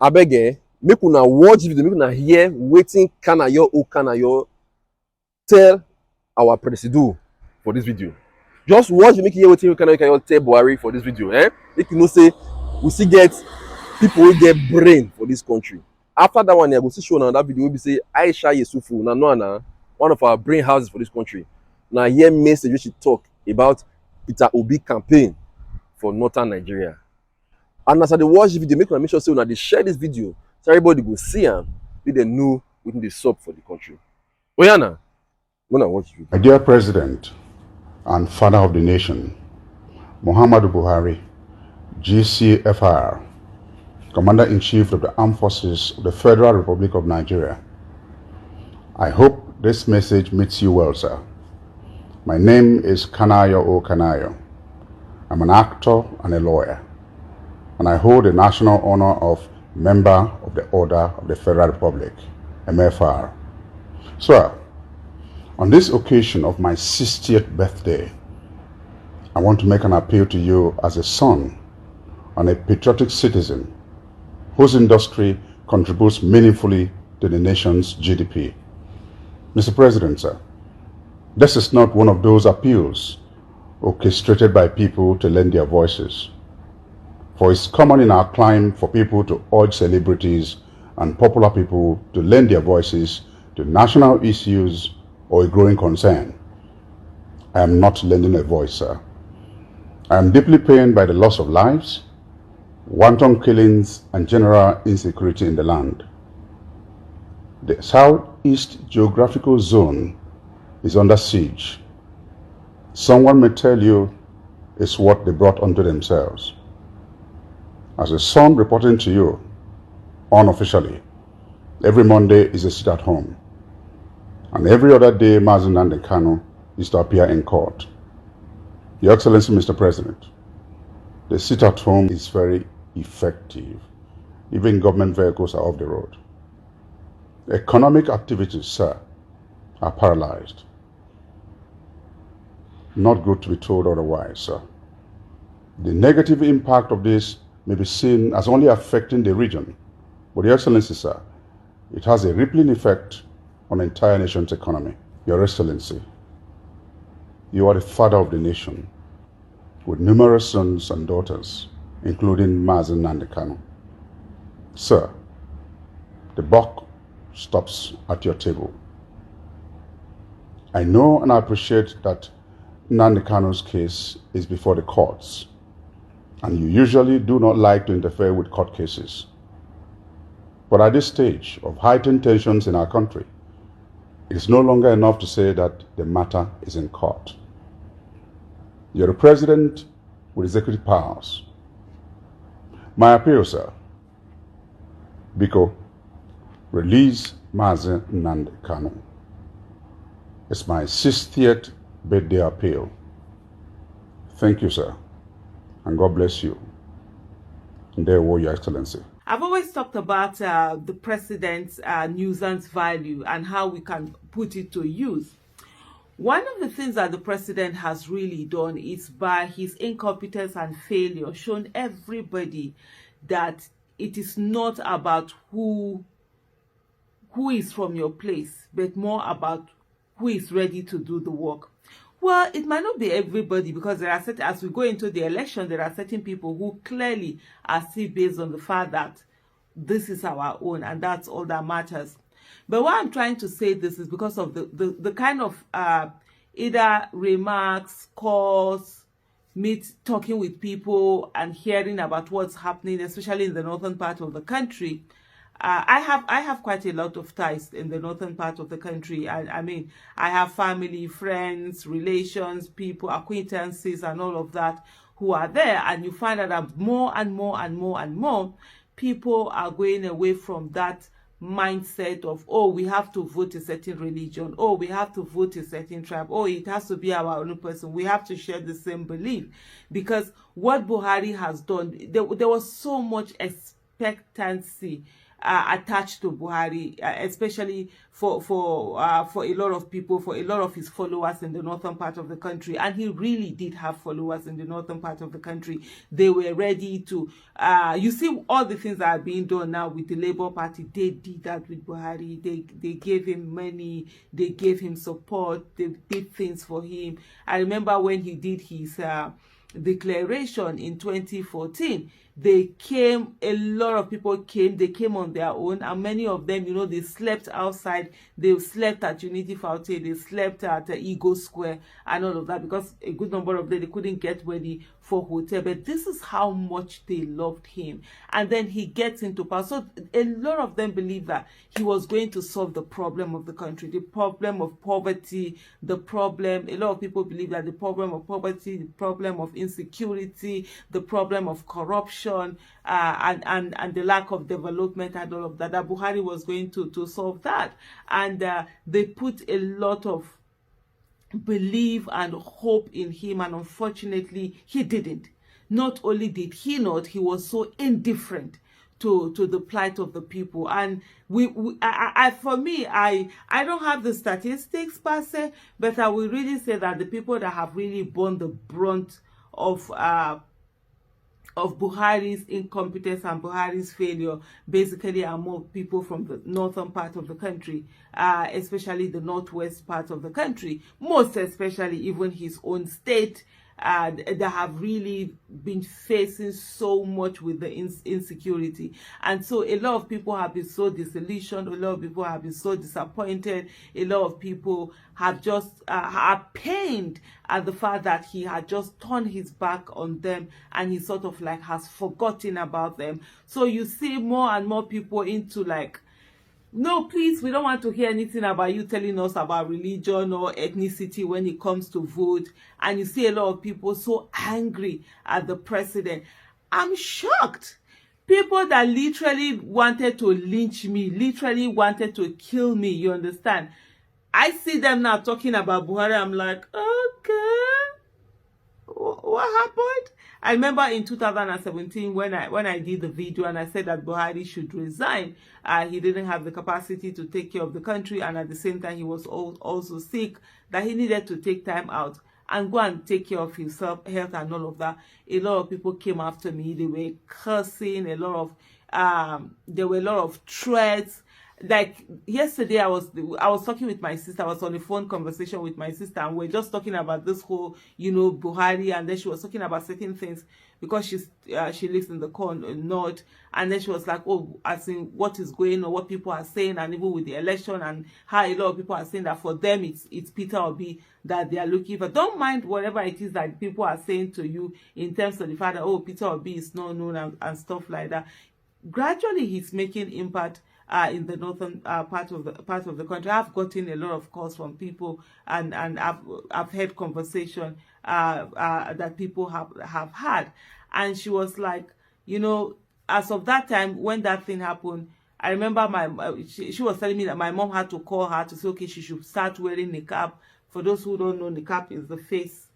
Abeg, make una watch video, make una hear wetin Kanayo O Kanayo tell our president for this video. Just watch, make you hear wetin Kanayo O Kanayo tell Buhari for this video. Make you know say we still get people wey get brain for this country. After that one, I go still show una that video wey be say Aisha Yesufu, una know na one of our brain houses for this country. Na hear message wey she talk about Peter Obi campaign for northern Nigeria. And as I dey watch the video, make una make sure say una dey share this video so everybody go see am, make dem know wetin dey sup for the country. Oya na, una watch the video. My dear President and Father of the Nation, Muhammadu Buhari, GCFR, Commander-in-Chief of the Armed Forces of the Federal Republic of Nigeria, I hope this message meets you well, sir. My name is Kanayo O Kanayo. I'm an actor and a lawyer, and I hold the national honor of Member of the Order of the Federal Republic, MFR. Sir, on this occasion of my 60th birthday, I want to make an appeal to you as a son and a patriotic citizen whose industry contributes meaningfully to the nation's GDP. Mr. President, sir, this is not one of those appeals orchestrated by people to lend their voices. For it's common in our climb for people to urge celebrities and popular people to lend their voices to national issues or a growing concern. I am not lending a voice, sir. I am deeply pained by the loss of lives, wanton killings, and general insecurity in the land. The Southeast geographical zone is under siege. Someone may tell you it's what they brought onto themselves. As a son reporting to you, unofficially, every Monday is a sit at home, and every other day Mazi Nnamdi Kanu is to appear in court. Your Excellency, Mr. President, the sit at home is very effective. Even government vehicles are off the road. Economic activities, sir, are paralyzed. Not good to be told otherwise, sir. The negative impact of this may be seen as only affecting the region, but Your Excellency, sir, it has a rippling effect on the entire nation's economy. Your Excellency, you are the father of the nation, with numerous sons and daughters, including Mazi Nnamdi Kanu. Sir, the buck stops at your table. I know and I appreciate that Nnamdi Kanu's case is before the courts, and you usually do not like to interfere with court cases. But at this stage of heightened tensions in our country, it is no longer enough to say that the matter is in court. You're a president with executive powers. My appeal, sir, Biko, release Mazi Nnamdi Kanu. It's my 60th birthday appeal. Thank you, sir, and God bless you. And there were Your Excellency. I've always talked about the president's nuisance value and how we can put it to use. One of the things that the president has really done is, by his incompetence and failure, shown everybody that it is not about who is from your place, but more about who is ready to do the work. Well, it might not be everybody, because there are certain, as we go into the election, there are certain people who clearly are still based on the fact that this is our own and that's all that matters. But why I'm trying to say this is because of the kind of either remarks, calls, talking with people and hearing about what's happening, especially in the northern part of the country. I have quite a lot of ties in the northern part of the country. I mean, I have family, friends, relations, people, acquaintances, and all of that who are there. And you find out that more and more and more and more people are going away from that mindset of, oh, we have to vote a certain religion, oh, we have to vote a certain tribe, oh, it has to be our own person, we have to share the same belief. Because what Buhari has done, there was so much expectancy attached to Buhari, especially for a lot of people, for a lot of his followers in the northern part of the country. And he really did have followers in the northern part of the country. They were ready to, you see all the things that are being done now with the Labour Party. They did that with Buhari. They gave him money, they gave him support, they did things for him. I remember when he did his declaration in 2014, they came, a lot of people came, they came on their own, and many of them, you know, they slept outside, they slept at Unity Fountain, they slept at Eagle Square and all of that, because a good number of them, they couldn't get ready for hotel. But this is how much they loved him. And then he gets into power. So a lot of them believe that he was going to solve the problem of the country, the problem of poverty, a lot of people believe that the problem of poverty, the problem of insecurity, the problem of corruption, and the lack of development and all of that, that Buhari was going to solve that. And they put a lot of belief and hope in him, and unfortunately he didn't. Not only did he not, he was so indifferent to the plight of the people. And for me, I don't have the statistics per se, but I will really say that the people that have really borne the brunt of Buhari's incompetence and Buhari's failure basically are more people from the northern part of the country, especially the northwest part of the country, most especially even his own state, that have really been facing so much with the insecurity. And so a lot of people have been so disillusioned, a lot of people have been so disappointed, a lot of people have just are pained at the fact that he had just turned his back on them, and he sort of like has forgotten about them. So you see more and more people into like, no, please, we don't want to hear anything about you telling us about religion or ethnicity when it comes to vote. And you see a lot of people so angry at the president. I'm shocked. People that literally wanted to lynch me, literally wanted to kill me, you understand? I see them now talking about Buhari. I'm like, okay, what happened? I remember in 2017 when I did the video and I said that Buhari should resign. He didn't have the capacity to take care of the country, and at the same time he was also sick, that he needed to take time out and go and take care of himself, health and all of that. A lot of people came after me. They were cursing, there were a lot of threats. Like yesterday, I was talking with my sister. I was on a phone conversation with my sister, and we're just talking about this whole, you know, Buhari, and then she was talking about certain things because she lives in the north, and then she was like, oh, I think what is going on, what people are saying, and even with the election, and how a lot of people are saying that for them it's Peter Obi that they are looking for. Don't mind whatever it is that people are saying to you in terms of the fact that, oh, Peter Obi is not known and stuff like that. Gradually, he's making impact in the northern part of the country. I've gotten a lot of calls from people, and I've had conversation that people have had, and she was like, you know, as of that time when that thing happened, I remember she was telling me that my mom had to call her to say, okay, she should start wearing niqab. For those who don't know, niqab is the face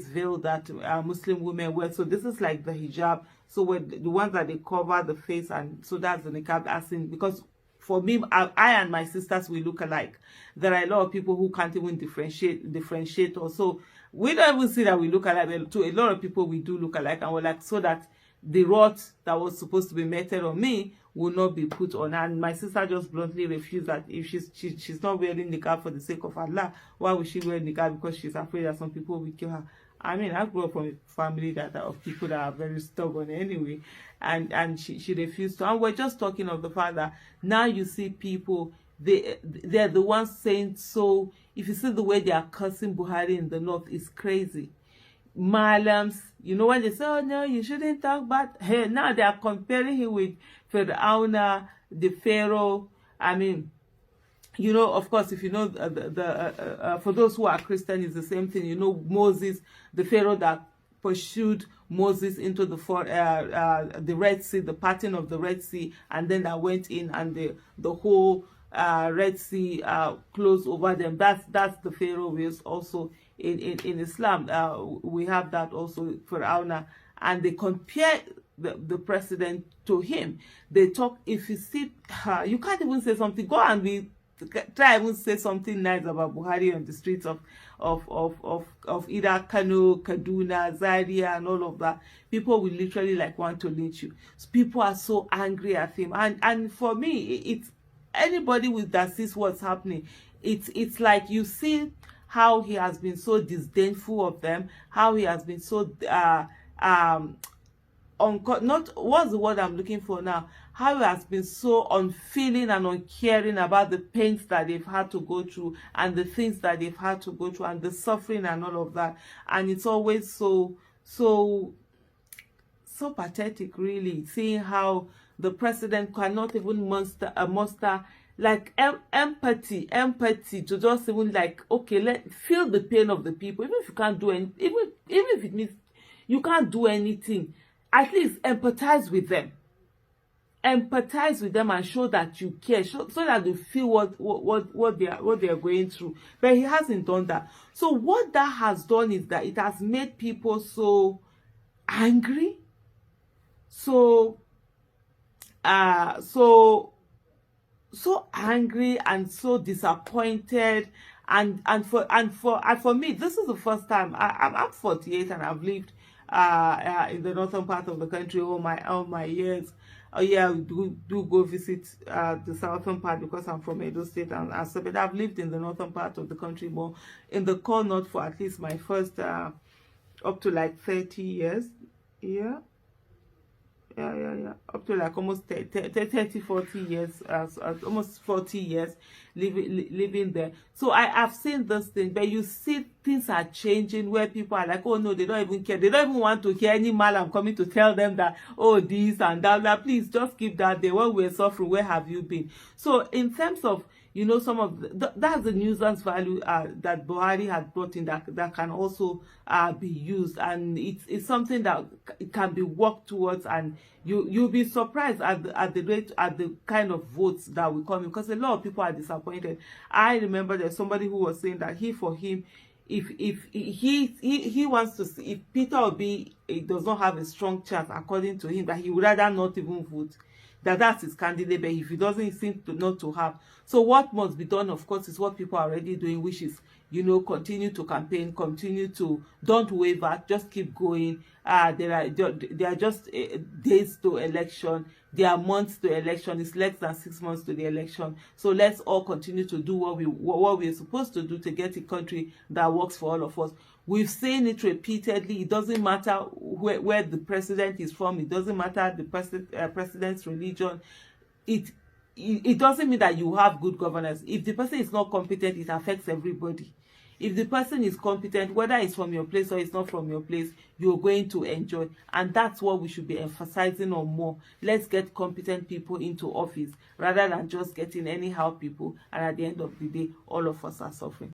veil that Muslim women wear. So this is like the hijab. So when the ones that they cover the face, and so that's the niqab, as in, because for me, I and my sisters, we look alike. There are a lot of people who can't even differentiate. Also, we don't even see that we look alike. But to a lot of people, we do look alike, and we're like, so that the rot that was supposed to be meted on me will not be put on her. And my sister just bluntly refused that if she's not wearing niqab for the sake of Allah, why would she wear niqab? Because she's afraid that some people will kill her. I mean, I grew up from a family of people that are very stubborn anyway, and she refused to. And we're just talking of the fact that now you see people, they're the ones saying, so if you see the way they are cursing Buhari in the north, it's crazy. Malams, you know, when they say, oh no, you shouldn't talk bad. Hey, now they are comparing him with Fir'auna, the Pharaoh. I mean, you know, of course, if you know for those who are Christian, it's the same thing. You know, Moses, the Pharaoh that pursued Moses into the Red Sea, the parting of the Red Sea, and then that went in, and the whole Red Sea closed over them. That's the Pharaoh we is also in Islam. We have that also for Fir'auna, and they compare the president to him. They talk, if you see, you can't even say something, go and be try even say something nice about Buhari on the streets of either Kano, Kaduna, Zaria, and all of that. People will literally like want to lynch you. So people are so angry at him, and for me, it's anybody with that sees what's happening. It's like you see how he has been so disdainful of them, how he has been so not what's the word I'm looking for now, how he has been so unfeeling and uncaring about the pains that they've had to go through and the things that they've had to go through and the suffering and all of that. And it's always so pathetic, really, seeing how the president cannot even muster like empathy to just even like, okay, feel the pain of the people, even if you can't do anything, even if it means you can't do anything, at least empathize with them and show that you care, so that they feel what they are going through. But he hasn't done that. So what that has done is that it has made people so angry, so angry and so disappointed. And for me, this is the first time. I'm 48 and I've lived in the northern part of the country all my years. Yeah, we do go visit the southern part because I'm from Edo State, and so, but I've lived in the northern part of the country, more in the core north, for at least my first up to like 30 years. Yeah, up to like almost 30 40 years, almost 40 years living there. So I've seen this thing, but you see things are changing where people are like, oh no, they don't even care, they don't even want to hear any malam coming to tell them that, oh, this and that, please just keep that there. When we're suffering, where have you been? So in terms of, you know, some of that's the nuisance value that Buhari had brought in, that can also be used, and it's something that can be worked towards, and you'll be surprised at the kind of votes that will come in, because a lot of people are disappointed. I remember there's somebody who was saying that for him, if he wants to see, if Peter Obi does not have a strong chance, according to him, that he would rather not even vote, that's his candidate. But if he doesn't seem to not to have, so what must be done, of course, is what people are already doing, which is, you know, continue to campaign, continue to, don't waver, just keep going. There are just days to election, there are months to election. It's less than 6 months to the election, so let's all continue to do what we're supposed to do to get a country that works for all of us. We've seen it repeatedly. It doesn't matter where the president is from. It doesn't matter the president's religion. It doesn't mean that you have good governance. If the person is not competent, it affects everybody. If the person is competent, whether it's from your place or it's not from your place, you're going to enjoy. And that's what we should be emphasizing on more. Let's get competent people into office rather than just getting anyhow people. And at the end of the day, all of us are suffering.